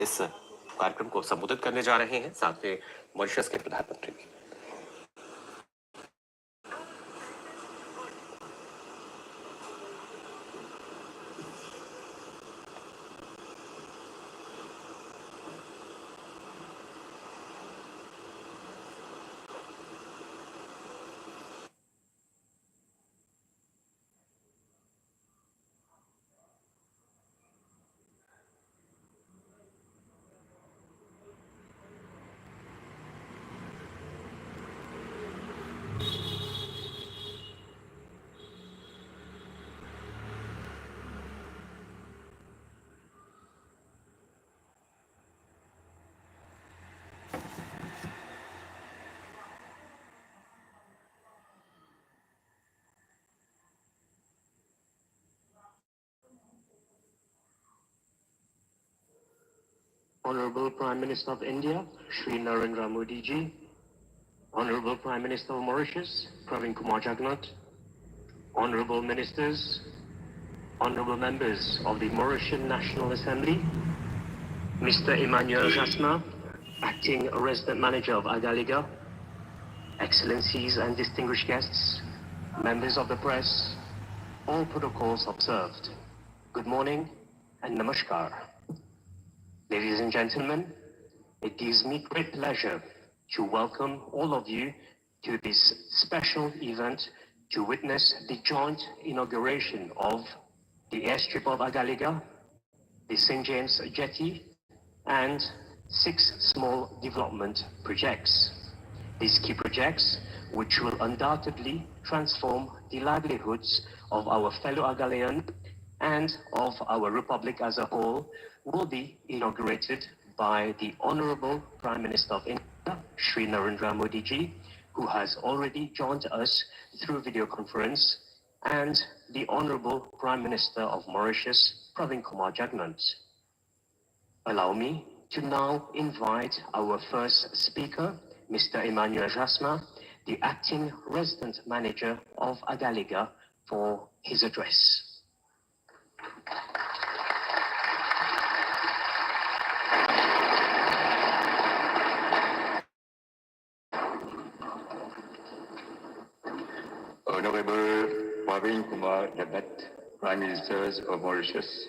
इस कार्यक्रम को संबोधित करने जा रहे हैं, साथ में मॉरिशस के प्रधानमंत्री भी। Honorable Prime Minister of India, Shri Narendra Modi ji, Honorable Prime Minister of Mauritius, Pravin Kumar Jugnauth, Honorable Ministers, Honorable Members of the Mauritian National Assembly, Mr. Emmanuel Jasma, Acting Resident Manager of Agalaga, Excellencies and distinguished guests, members of the press, all protocols observed. Good morning and namaskar. Ladies and gentlemen, it gives me great pleasure to welcome all of you to this special event to witness the joint inauguration of the airstrip of Agalaga, the St. James jetty, and 6 small development projects. These key projects, which will undoubtedly transform the livelihoods of our fellow Agalaeans and of our Republic as a whole, will be inaugurated by the Honorable Prime Minister of India, Shri Narendra Modi ji, who has already joined us through video conference, and the Honorable Prime Minister of Mauritius, Pravin Kumar Jugnauth. Allow me to now invite our first speaker, Mr. Emmanuel Jasma, the Acting Resident Manager of Agalaga, for his address. Honorable Pravin Kumar Jugnauth, Prime Minister of Mauritius,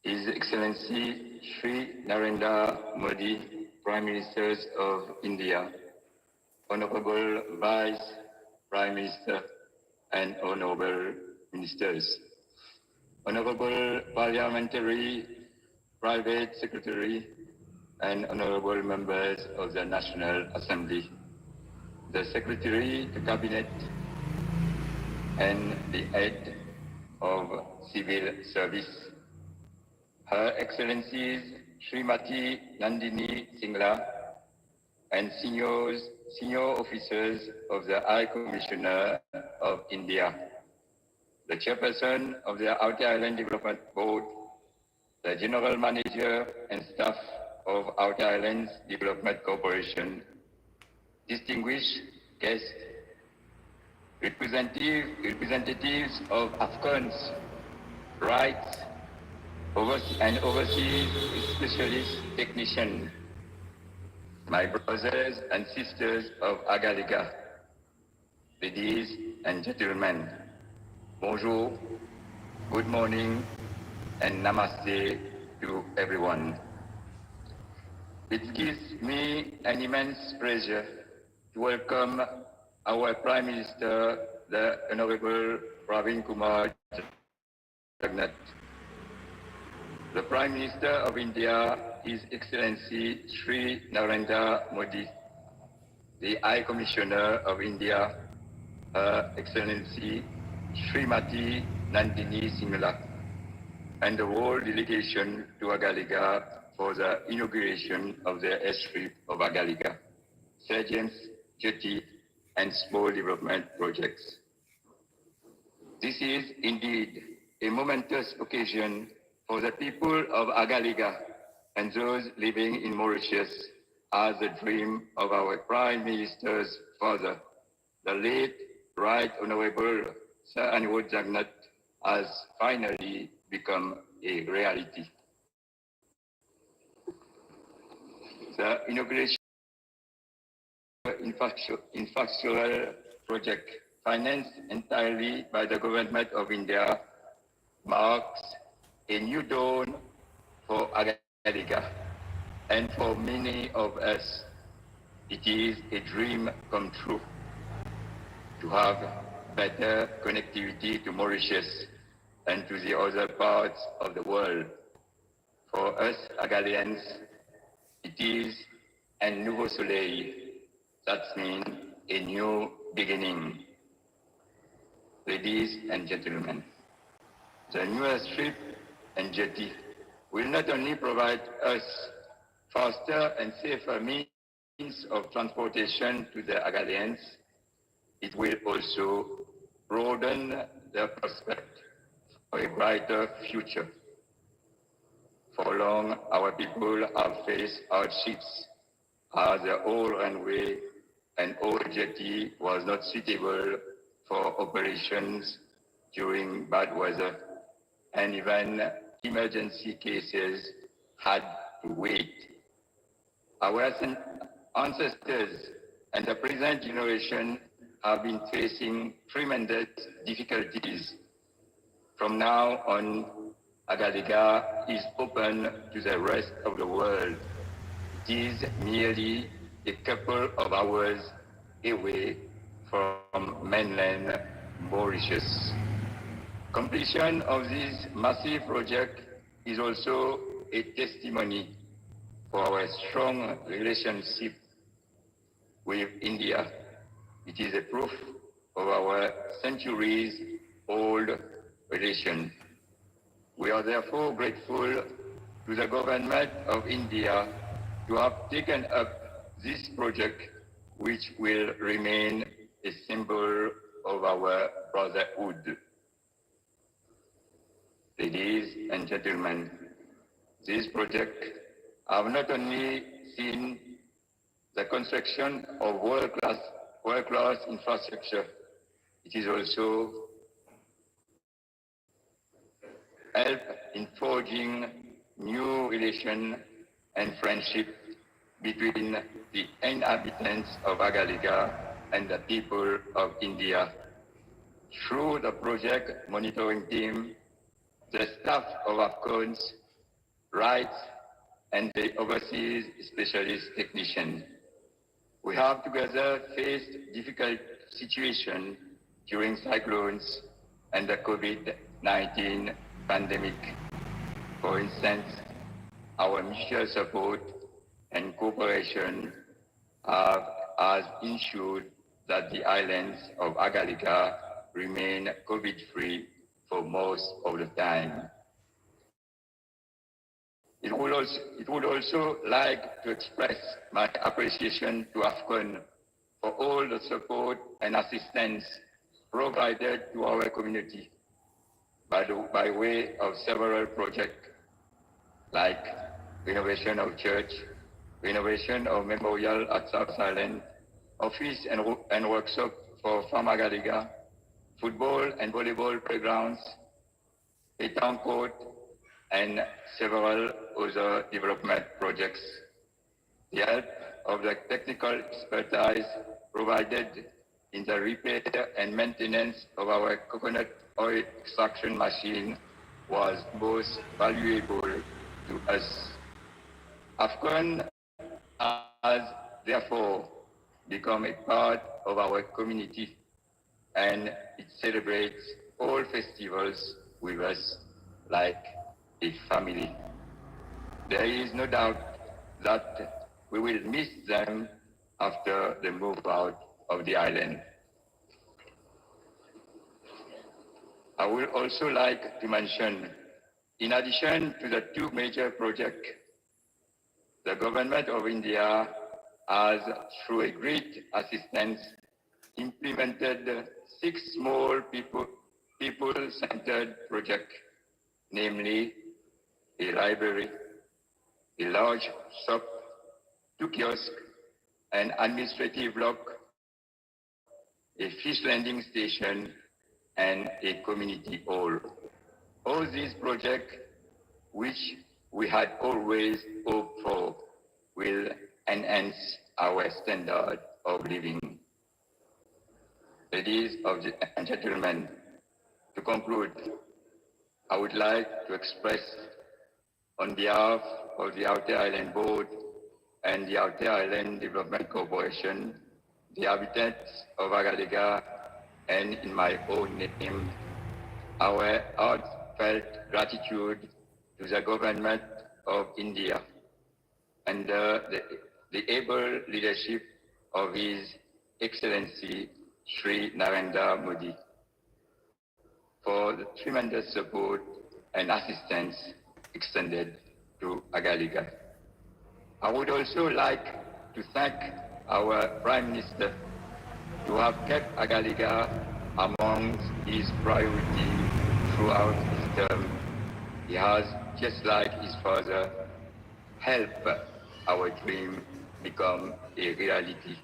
His Excellency Shri Narendra Modi, Prime Minister of India, Honorable Vice Prime Minister and Honorable Ministers, Honorable Parliamentary Private Secretary and Honorable Members of the National Assembly, the Secretary to Cabinet and the Head of Civil Service, Her Excellencies Srimati Nandini Singla and senior officers of the High Commissioner of India, the Chairperson of the Outer Island Development Board, the General Manager and staff of Outer Islands Development Corporation, distinguished guests, representatives of Afghans, rights, and overseas specialist technicians, my brothers and sisters of Agalaga, ladies and gentlemen, bonjour, good morning, and namaste to everyone. It gives me an immense pleasure to welcome our Prime Minister, the Honorable Pravin Kumar Jugnauth, the Prime Minister of India, His Excellency Shri Narendra Modi, the High Commissioner of India, Her Excellency Srimati Nandini Singla, and the whole delegation to Agalaga for the inauguration of the airstrip of Agalaga, St. James jetty, and small development projects. This is indeed a momentous occasion for the people of Agalaga and those living in Mauritius, as the dream of our Prime Minister's father, the late Right Honorable Sir Narendra Jugnauth, has finally become a reality. the inauguration infrastructural project financed entirely by the government of India marks a new dawn for Agalaga, and for many of us, it is a dream come true to have better connectivity to Mauritius and to the other parts of the world. For us Agalians, it is un nouveau soleil. That means a new beginning. Ladies and gentlemen, the new airstrip and jetty will not only provide us faster and safer means of transportation to the Agalians, it will also broaden their prospect for a brighter future. For long, our people have faced hardships as the old runway and old jetty was not suitable for operations during bad weather, and even emergency cases had to wait. Our ancestors and the present generation have been facing tremendous difficulties. From now on, Agalaga is open to the rest of the world. It is merely a couple of hours away from mainland Mauritius. Completion of this massive project is also a testimony for our strong relationship with India. It is a proof of our centuries-old relation. We are therefore grateful to the government of India to have taken up this project, which will remain a symbol of our brotherhood. Ladies and gentlemen, this project have not only seen the construction of world-class infrastructure, it is also help in forging new relations and friendship between the inhabitants of Agalaga and the people of India. Through the project monitoring team, the staff of AFCONS, rights, and the overseas specialist technician, we have together faced difficult situations during cyclones and the COVID-19 pandemic. For instance, our mutual support and cooperation has ensured that the islands of Agalaga remain COVID-free for most of the time. It would also like to express my appreciation to AFCON for all the support and assistance provided to our community by way of several projects like renovation of church, renovation of memorial at South Island, office and workshop for Farm Agalaga, football and volleyball playgrounds, a town court, and several other development projects. The help of the technical expertise provided in the repair and maintenance of our coconut oil extraction machine was most valuable to us. AFCON has therefore become a part of our community, and it celebrates all festivals with us like a family. There is no doubt that we will miss them after the move out of the island. I would also like to mention, in addition to the two major projects, the government of India has, through a great assistance, implemented 6 small people-centered projects, namely a library, a large shop, 2 kiosks, an administrative block, a fish landing station, and a community hall. All these projects, which we had always hoped for, will enhance our standard of living. Ladies and gentlemen, to conclude, I would like to express on behalf of the Outer Island Board and the Outer Island Development Corporation, the inhabitants of Agalaga, and in my own name, our heartfelt gratitude to the government of India under the able leadership of His Excellency Sri Narendra Modi for the tremendous support and assistance extended to Agalaga. I would also like to thank our Prime Minister to have kept Agalaga among his priorities throughout his term. He has, just like his father, helped our dream become a reality.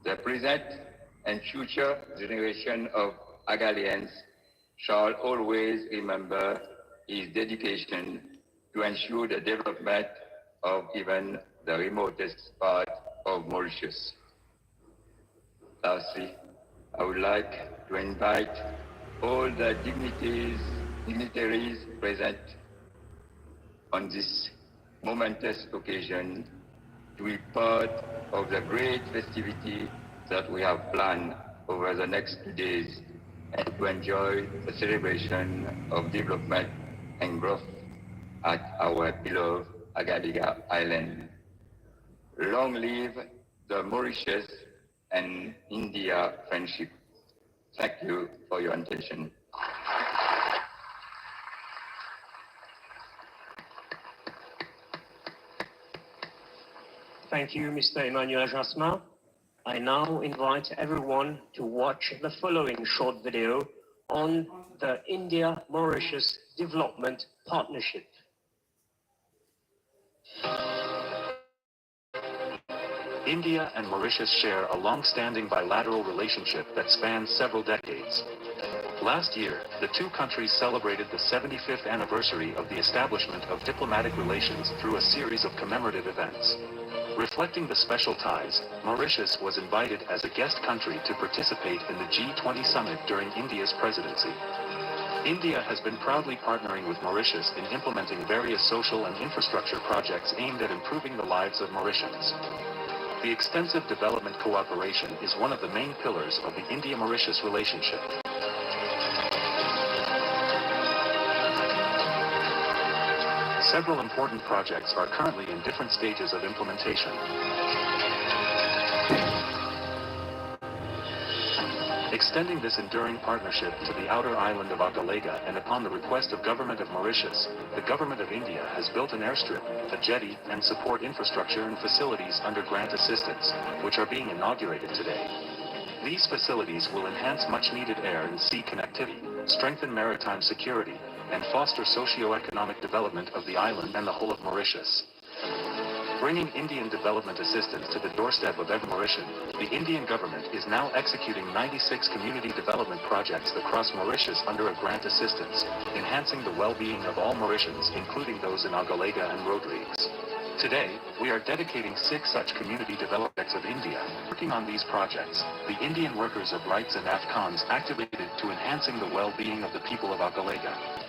The present and future generation of Agalians shall always remember his dedication to ensure the development of even the remotest part of Mauritius. Lastly, I would like to invite all the dignitaries present on this momentous occasion to be part of the great festivity that we have planned over the next 2 days and to enjoy the celebration of development and growth at our beloved Agalaga Island. Long live the Mauritius and India friendship. Thank you for your attention. Thank you, Mr. Emmanuel Jasmin. I now invite everyone to watch the following short video on the India-Mauritius Development Partnership. India and Mauritius share a long-standing bilateral relationship that spans several decades. Last year, the two countries celebrated the 75th anniversary of the establishment of diplomatic relations through a series of commemorative events. Reflecting the special ties, Mauritius was invited as a guest country to participate in the G20 summit during India's presidency. India has been proudly partnering with Mauritius in implementing various social and infrastructure projects aimed at improving the lives of Mauritians. The extensive development cooperation is one of the main pillars of the India-Mauritius relationship. Several important projects are currently in different stages of implementation. Extending this enduring partnership to the outer island of Agalaga, and upon the request of Government of Mauritius, the Government of India has built an airstrip, a jetty, and support infrastructure and facilities under grant assistance, which are being inaugurated today. These facilities will enhance much-needed air and sea connectivity, strengthen maritime security, and foster socio-economic development of the island and the whole of Mauritius. Bringing Indian development assistance to the doorstep of every Mauritian, the Indian government is now executing 96 community development projects across Mauritius under a grant assistance, enhancing the well-being of all Mauritians, including those in Agalaga and Rodrigues. Today, we are dedicating 6 such community developments of India. Working on these projects, the Indian workers of rights and AFCONs activated to enhancing the well-being of the people of Agalaga.